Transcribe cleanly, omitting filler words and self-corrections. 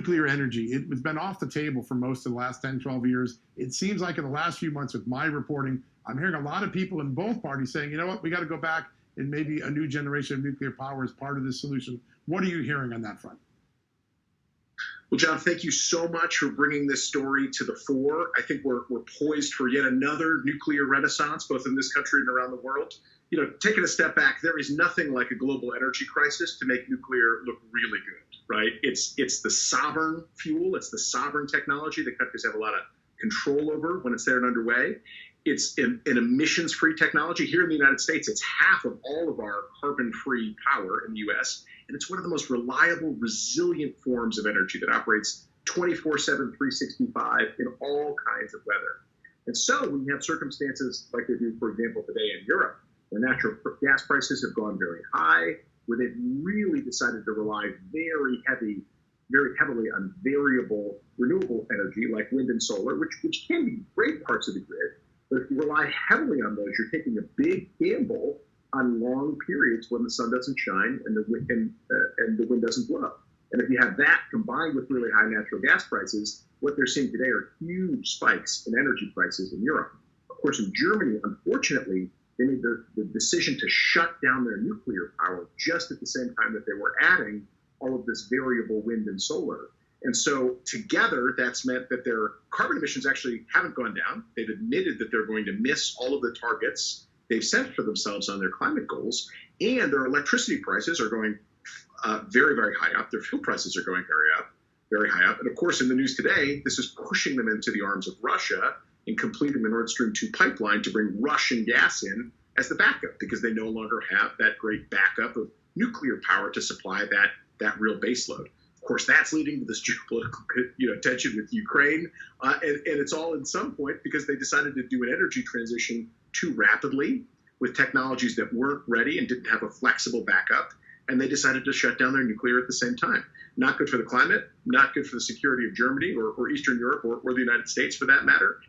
nuclear energy. It's been off the table for most of the last 10, 12 years. It seems like in the last few months with my reporting, I'm hearing a lot of people in both parties saying, you know what, we got to go back and maybe a new generation of nuclear power is part of this solution. What are you hearing on that front? Well, John, thank you so much for bringing this story to the fore. I think we're poised for yet another nuclear renaissance, both in this country and around the world. You know, taking a step back, there is nothing like a global energy crisis to make nuclear look really good, right? It's the sovereign fuel. It's the sovereign technology that countries have a lot of control over when it's there and underway. It's an emissions-free technology. Here in the United States, it's half of all of our carbon-free power in the U.S., and it's one of the most reliable, resilient forms of energy that operates 24/7, 365 in all kinds of weather. And so when you have circumstances like they do, for example, today in Europe, where natural gas prices have gone very high, where they've really decided to rely very heavily on variable renewable energy like wind and solar, which can be great parts of the grid. But if you rely heavily on those, you're taking a big gamble on long periods when the sun doesn't shine and the wind doesn't blow. And if you have that combined with really high natural gas prices, what they're seeing today are huge spikes in energy prices in Europe. Of course, in Germany, unfortunately, they made the decision to shut down their nuclear power just at the same time that they were adding all of this variable wind and solar. And so together, that's meant that their carbon emissions actually haven't gone down. They've admitted that they're going to miss all of the targets they've set for themselves on their climate goals, and their electricity prices are going very, very high up. Their fuel prices are going very high up. And of course, in the news today, this is pushing them into the arms of Russia and completing the Nord Stream 2 pipeline to bring Russian gas in as the backup, because they no longer have that great backup of nuclear power to supply that real baseload. Of course, that's leading to this geopolitical tension with Ukraine, and it's all in some point because they decided to do an energy transition too rapidly with technologies that weren't ready and didn't have a flexible backup, and they decided to shut down their nuclear at the same time. Not good for the climate, not good for the security of Germany or Eastern Europe or the United States for that matter,